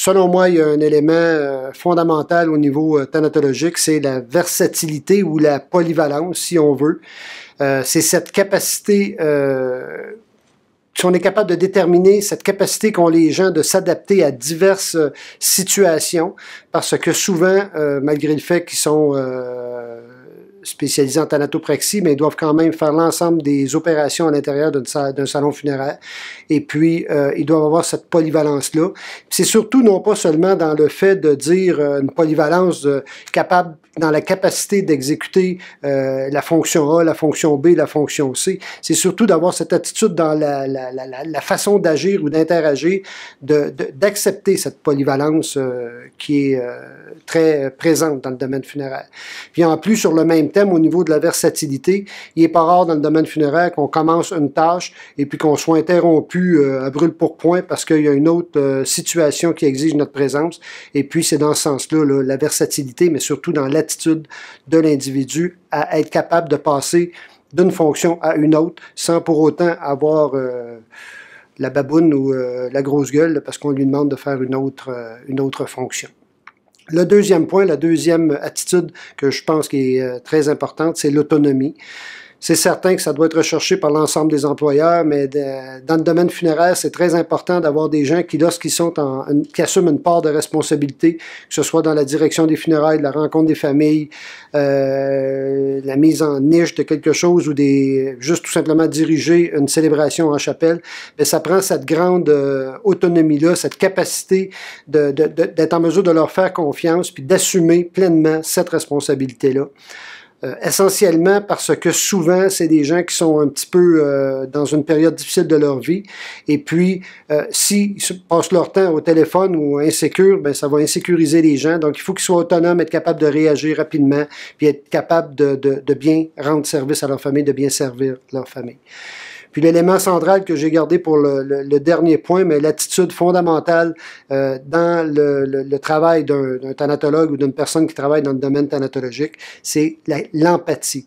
selon moi, il y a un élément fondamental au niveau thanatologique, c'est la versatilité ou la polyvalence, si on veut. C'est cette capacité, si on est capable de déterminer cette capacité qu'ont les gens de s'adapter à diverses situations, parce que souvent, malgré le fait qu'ils sont spécialisés en thanatopraxie, mais ils doivent quand même faire l'ensemble des opérations à l'intérieur d'un salon funéraire. Et puis, ils doivent avoir cette polyvalence-là. C'est surtout non pas seulement dans le fait de dire une polyvalence capable, dans la capacité d'exécuter la fonction A, la fonction B, la fonction C. C'est surtout d'avoir cette attitude dans la façon d'agir ou d'interagir, d'accepter cette polyvalence qui est très présente dans le domaine funéraire. Puis en plus, sur le même thème, au niveau de la versatilité, il n'est pas rare dans le domaine funéraire qu'on commence une tâche et puis qu'on soit interrompu à brûle-pourpoint parce qu'il y a une autre situation qui exige notre présence. Et puis, c'est dans ce sens-là, là, la versatilité, mais surtout dans l'attitude de l'individu à être capable de passer d'une fonction à une autre sans pour autant avoir la baboune ou la grosse gueule parce qu'on lui demande de faire une autre fonction. Le deuxième point, la deuxième attitude que je pense qui est très importante, c'est l'autonomie. C'est certain que ça doit être recherché par l'ensemble des employeurs, mais dans le domaine funéraire, c'est très important d'avoir des gens qui, lorsqu'ils sont qui assument une part de responsabilité, que ce soit dans la direction des funérailles, la rencontre des familles, la mise en niche de quelque chose ou juste tout simplement diriger une célébration en chapelle, bien, ça prend cette grande autonomie-là, cette capacité d'être en mesure de leur faire confiance puis d'assumer pleinement cette responsabilité-là. Essentiellement parce que souvent, c'est des gens qui sont un petit peu dans une période difficile de leur vie. Et puis, s'ils passent leur temps au téléphone ou insécure, ben ça va insécuriser les gens. Donc, il faut qu'ils soient autonomes, être capables de réagir rapidement, puis être capables de bien rendre service à leur famille, de bien servir leur famille. Puis l'élément central que j'ai gardé pour le dernier point, mais l'attitude fondamentale dans le travail d'un thanatologue ou d'une personne qui travaille dans le domaine thanatologique, c'est l'empathie.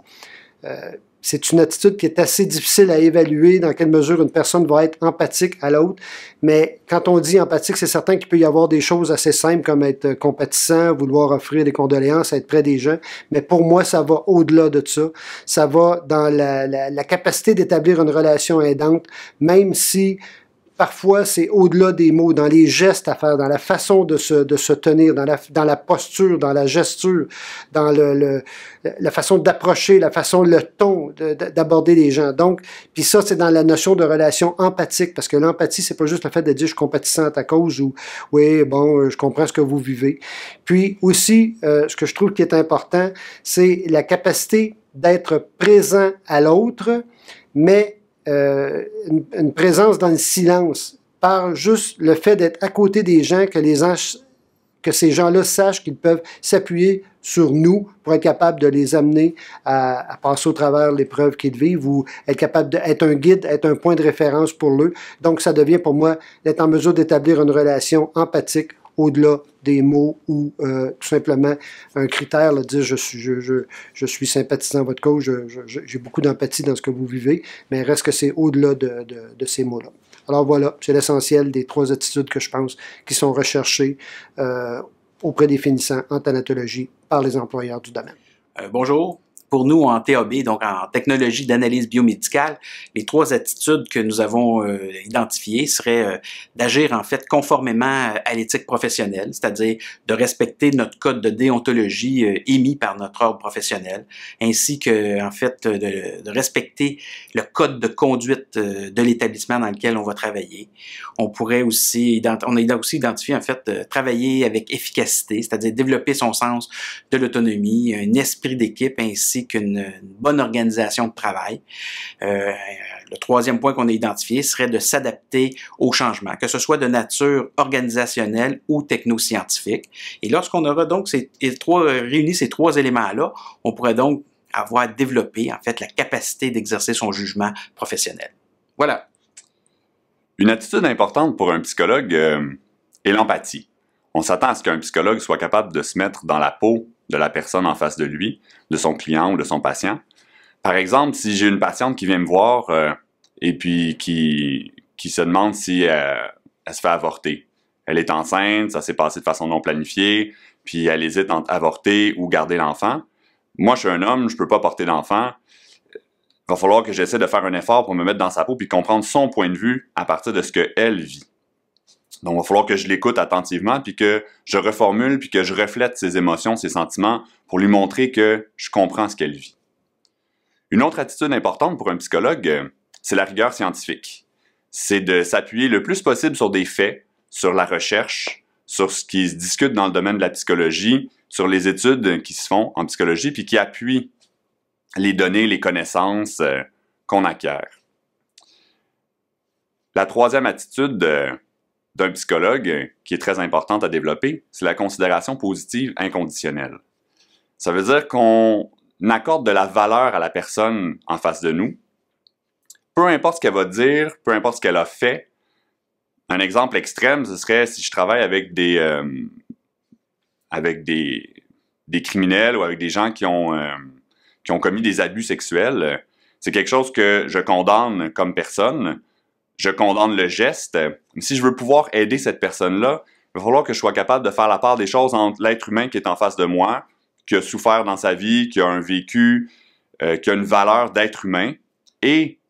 C'est une attitude qui est assez difficile à évaluer dans quelle mesure une personne va être empathique à l'autre, mais quand on dit empathique, c'est certain qu'il peut y avoir des choses assez simples comme être compatissant, vouloir offrir des condoléances, être près des gens, mais pour moi, ça va au-delà de ça. Ça va dans la capacité d'établir une relation aidante, même si parfois, c'est au-delà des mots, dans les gestes à faire, dans la façon de se tenir, dans la posture, dans la gesture, dans la façon d'approcher, la façon, le ton d'aborder les gens. Donc, puis ça, c'est dans la notion de relation empathique, parce que l'empathie, c'est pas juste le fait de dire « je suis compatissant à ta cause » ou « oui, bon, je comprends ce que vous vivez ». Puis aussi, ce que je trouve qui est important, c'est la capacité d'être présent à l'autre, mais une présence dans le silence, par juste le fait d'être à côté des gens, que ces gens-là sachent qu'ils peuvent s'appuyer sur nous pour être capable de les amener à passer au travers l'épreuve qu'ils vivent ou être capable d'être un guide, être un point de référence pour eux. Donc, ça devient pour moi d'être en mesure d'établir une relation empathique au-delà des mots ou tout simplement un critère, là, dire je suis sympathisant à votre cause, j'ai beaucoup d'empathie dans ce que vous vivez, mais reste que c'est au-delà de ces mots-là. Alors voilà, c'est l'essentiel des 3 attitudes que je pense qui sont recherchées auprès des finissants en thanatologie par les employeurs du domaine. Bonjour. Pour nous, en TAB, donc en technologie d'analyse biomédicale, les 3 attitudes que nous avons identifiées seraient d'agir en fait conformément à l'éthique professionnelle, c'est-à-dire de respecter notre code de déontologie émis par notre ordre professionnel, ainsi que en fait de respecter le code de conduite de l'établissement dans lequel on va travailler. On a aussi identifié en fait travailler avec efficacité, c'est-à-dire développer son sens de l'autonomie, un esprit d'équipe ainsi qu'une bonne organisation de travail. Le 3e point qu'on a identifié serait de s'adapter aux changements, que ce soit de nature organisationnelle ou technoscientifique. Et lorsqu'on aura donc réuni ces 3 éléments-là, on pourrait donc avoir développé en fait la capacité d'exercer son jugement professionnel. Voilà. Une attitude importante pour un psychologue est l'empathie. On s'attend à ce qu'un psychologue soit capable de se mettre dans la peau de la personne en face de lui, de son client ou de son patient. Par exemple, si j'ai une patiente qui vient me voir et puis qui se demande si elle se fait avorter, elle est enceinte, ça s'est passé de façon non planifiée, puis elle hésite entre avorter ou garder l'enfant. Moi, je suis un homme, je peux pas porter d'enfant. Il va falloir que j'essaie de faire un effort pour me mettre dans sa peau puis comprendre son point de vue à partir de ce qu'elle vit. Donc, il va falloir que je l'écoute attentivement puis que je reformule puis que je reflète ses émotions, ses sentiments pour lui montrer que je comprends ce qu'elle vit. Une autre attitude importante pour un psychologue, c'est la rigueur scientifique. C'est de s'appuyer le plus possible sur des faits, sur la recherche, sur ce qui se discute dans le domaine de la psychologie, sur les études qui se font en psychologie puis qui appuient les données, les connaissances qu'on acquiert. La troisième attitude d'un psychologue qui est très importante à développer, c'est la considération positive inconditionnelle. Ça veut dire qu'on accorde de la valeur à la personne en face de nous, peu importe ce qu'elle va dire, peu importe ce qu'elle a fait. Un exemple extrême, ce serait si je travaille avec des criminels ou avec des gens qui ont commis des abus sexuels. C'est quelque chose que je condamne comme personne. Je condamne le geste. Mais si je veux pouvoir aider cette personne-là, il va falloir que je sois capable de faire la part des choses entre l'être humain qui est en face de moi, qui a souffert dans sa vie, qui a un vécu, qui a une valeur d'être humain, et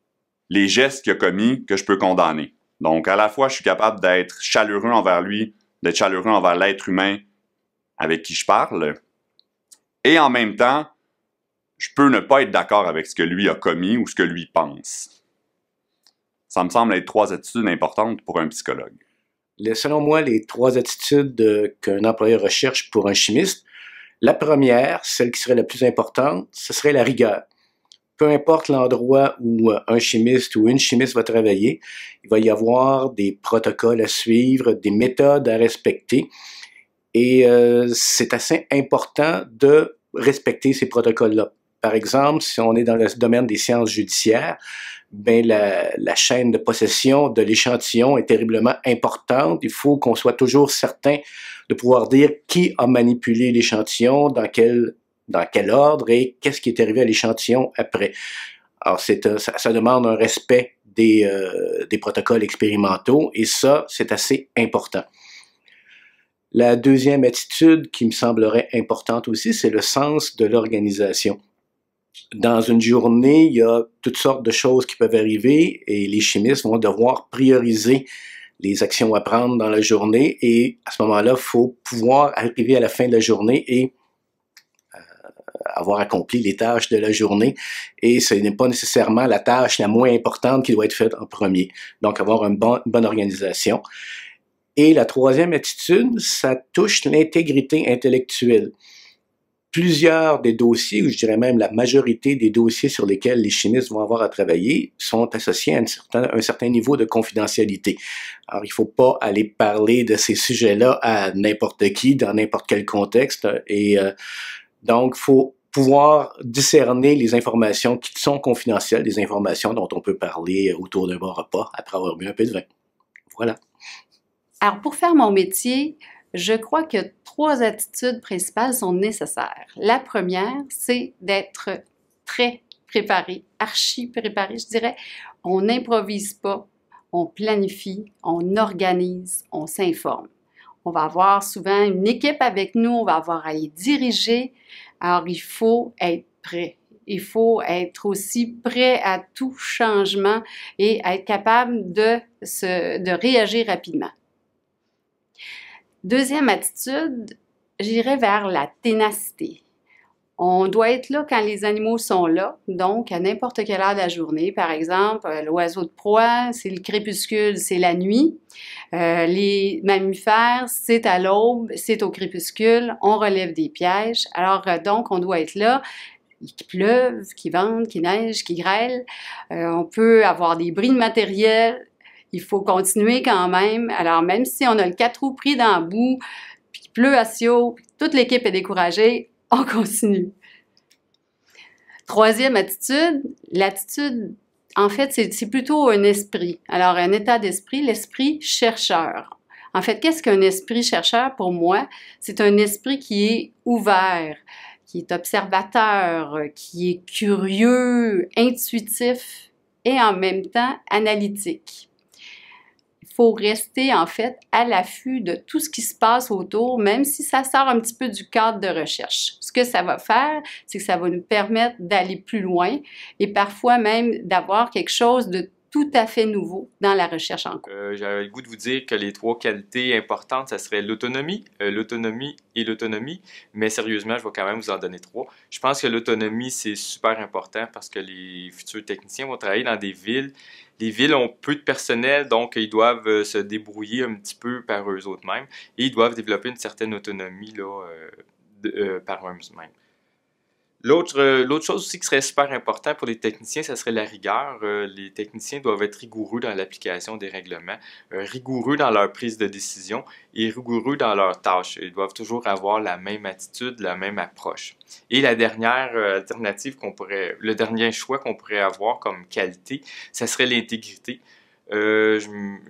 les gestes qu'il a commis que je peux condamner. Donc, à la fois, je suis capable d'être chaleureux envers lui, d'être chaleureux envers l'être humain avec qui je parle, et en même temps, je peux ne pas être d'accord avec ce que lui a commis ou ce que lui pense. Ça me semble être 3 attitudes importantes pour un psychologue. Selon moi, les 3 attitudes qu'un employeur recherche pour un chimiste, la première, celle qui serait la plus importante, ce serait la rigueur. Peu importe l'endroit où un chimiste ou une chimiste va travailler, il va y avoir des protocoles à suivre, des méthodes à respecter. Et c'est assez important de respecter ces protocoles-là. Par exemple, si on est dans le domaine des sciences judiciaires, ben la chaîne de possession de l'échantillon est terriblement importante. Il faut qu'on soit toujours certain de pouvoir dire qui a manipulé l'échantillon, dans quel ordre et qu'est-ce qui est arrivé à l'échantillon après. Alors, ça demande un respect des protocoles expérimentaux et ça, c'est assez important. La deuxième attitude qui me semblerait importante aussi, c'est le sens de l'organisation. Dans une journée, il y a toutes sortes de choses qui peuvent arriver et les chimistes vont devoir prioriser les actions à prendre dans la journée et à ce moment-là, il faut pouvoir arriver à la fin de la journée et avoir accompli les tâches de la journée et ce n'est pas nécessairement la tâche la moins importante qui doit être faite en premier. Donc, avoir une bonne organisation. Et la troisième attitude, ça touche l'intégrité intellectuelle. Plusieurs des dossiers, ou je dirais même la majorité des dossiers sur lesquels les chimistes vont avoir à travailler, sont associés à un certain niveau de confidentialité. Alors, il ne faut pas aller parler de ces sujets-là à n'importe qui, dans n'importe quel contexte. Et donc, il faut pouvoir discerner les informations qui sont confidentielles, des informations dont on peut parler autour d'un bon repas après avoir bu un peu de vin. Voilà. Alors, pour faire mon métier, je crois que 3 attitudes principales sont nécessaires. La première, c'est d'être très préparé, archi préparé, je dirais. On n'improvise pas, on planifie, on organise, on s'informe. On va avoir souvent une équipe avec nous, on va avoir à y diriger. Alors, il faut être prêt. Il faut être aussi prêt à tout changement et être capable de réagir rapidement. Deuxième attitude, j'irais vers la ténacité. On doit être là quand les animaux sont là, donc à n'importe quelle heure de la journée. Par exemple, l'oiseau de proie, c'est le crépuscule, c'est la nuit. Les mammifères, c'est à l'aube, c'est au crépuscule, on relève des pièges. Alors donc, on doit être là. Qu'il pleuve, qu'il vente, qu'il neige, qu'il grêle. On peut avoir des bris de matériel. Il faut continuer quand même. Alors, même si on a le 4 roues pris dans le bout, puis qu'il pleut à Sio, puis toute l'équipe est découragée, on continue. Troisième attitude, l'attitude, en fait, c'est plutôt un esprit. Alors, un état d'esprit, l'esprit chercheur. En fait, qu'est-ce qu'un esprit chercheur pour moi? C'est un esprit qui est ouvert, qui est observateur, qui est curieux, intuitif et en même temps analytique. Il faut rester, en fait, à l'affût de tout ce qui se passe autour, même si ça sort un petit peu du cadre de recherche. Ce que ça va faire, c'est que ça va nous permettre d'aller plus loin et parfois même d'avoir quelque chose de tout à fait nouveau dans la recherche en cours. J'avais le goût de vous dire que les 3 qualités importantes, ça serait l'autonomie, l'autonomie et l'autonomie, mais sérieusement, je vais quand même vous en donner 3. Je pense que l'autonomie, c'est super important parce que les futurs techniciens vont travailler dans des villes. Les villes ont peu de personnel, donc ils doivent se débrouiller un petit peu par eux-mêmes et ils doivent développer une certaine autonomie là, par eux-mêmes. L'autre chose aussi qui serait super important pour les techniciens, ça serait la rigueur. Les techniciens doivent être rigoureux dans l'application des règlements, rigoureux dans leur prise de décision et rigoureux dans leurs tâches. Ils doivent toujours avoir la même attitude, la même approche. Et la dernière alternative le dernier choix qu'on pourrait avoir comme qualité, ça serait l'intégrité. Je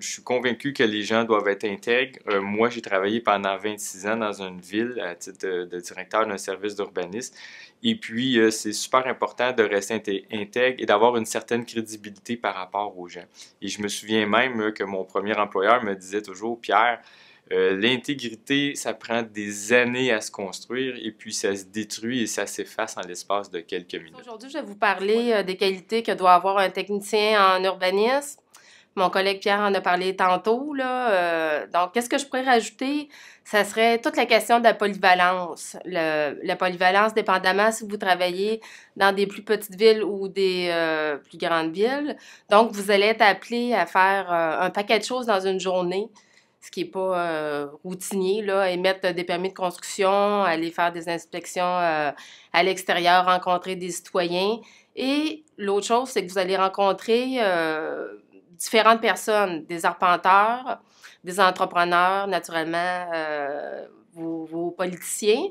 suis convaincu que les gens doivent être intègres. Moi, j'ai travaillé pendant 26 ans dans une ville à titre de directeur d'un service d'urbanisme. Et puis, c'est super important de rester intègre et d'avoir une certaine crédibilité par rapport aux gens. Et je me souviens même que mon premier employeur me disait toujours, Pierre, l'intégrité, ça prend des années à se construire et puis ça se détruit et ça s'efface en l'espace de quelques minutes. Aujourd'hui, je vais vous parler des qualités que doit avoir un technicien en urbanisme. Mon collègue Pierre en a parlé tantôt, là. Donc, qu'est-ce que je pourrais rajouter? Ça serait toute la question de la polyvalence. La polyvalence, dépendamment si vous travaillez dans des plus petites villes ou des plus grandes villes. Donc, vous allez être appelé à faire un paquet de choses dans une journée, ce qui n'est pas routinier, là, émettre des permis de construction, aller faire des inspections à l'extérieur, rencontrer des citoyens. Et l'autre chose, c'est que vous allez rencontrer différentes personnes, des arpenteurs, des entrepreneurs, naturellement, vos politiciens.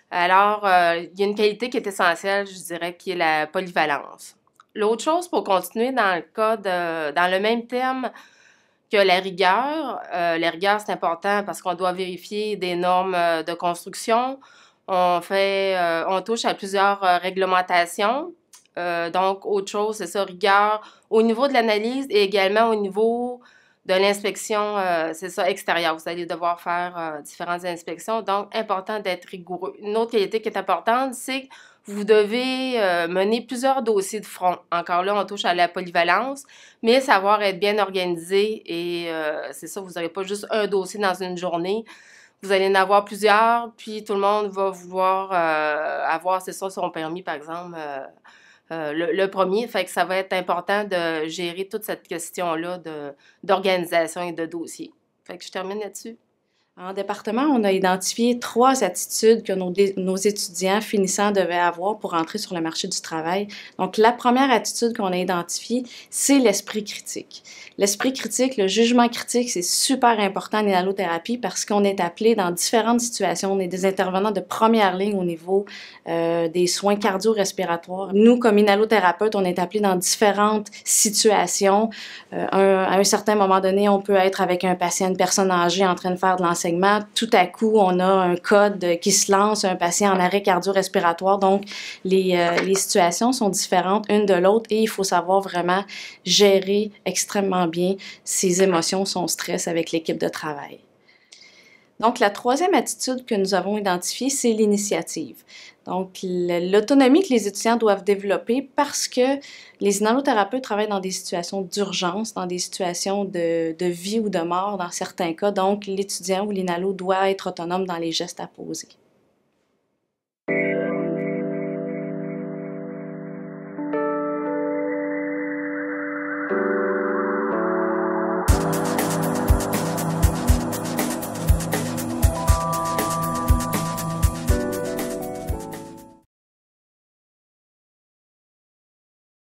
Alors, il y a une qualité qui est essentielle, je dirais, qui est la polyvalence. L'autre chose, pour continuer dans le même thème que la rigueur, c'est important parce qu'on doit vérifier des normes de construction. On touche à plusieurs réglementations. Donc, autre chose, c'est ça, rigueur au niveau de l'analyse et également au niveau de l'inspection, c'est ça, extérieure. Vous allez devoir faire différentes inspections, donc important d'être rigoureux. Une autre qualité qui est importante, c'est que vous devez mener plusieurs dossiers de front. Encore là, on touche à la polyvalence, mais savoir être bien organisé et c'est ça, vous n'aurez pas juste un dossier dans une journée. Vous allez en avoir plusieurs, puis tout le monde va vouloir avoir, c'est ça, son permis, par exemple, le premier. Fait que ça va être important de gérer toute cette question-là d'organisation et de dossier. Fait que je termine là-dessus. En département, on a identifié 3 attitudes que nos étudiants finissants devaient avoir pour entrer sur le marché du travail. Donc, la première attitude qu'on a identifiée, c'est l'esprit critique. L'esprit critique, le jugement critique, c'est super important en inhalothérapie parce qu'on est appelé dans différentes situations. On est des intervenants de première ligne au niveau des soins cardio-respiratoires. Nous, comme inhalothérapeutes, on est appelés dans différentes situations. À un certain moment donné, on peut être avec un patient, une personne âgée en train de faire de l'enseignement. Tout à coup, on a un code qui se lance, un patient en arrêt cardio-respiratoire. Donc, les situations sont différentes une de l'autre et il faut savoir vraiment gérer extrêmement bien ses émotions, son stress avec l'équipe de travail. Donc, la troisième attitude que nous avons identifiée, c'est l'initiative. Donc, l'autonomie que les étudiants doivent développer parce que les inhalothérapeutes travaillent dans des situations d'urgence, dans des situations de vie ou de mort dans certains cas. Donc, l'étudiant ou l'inhalo doit être autonome dans les gestes à poser.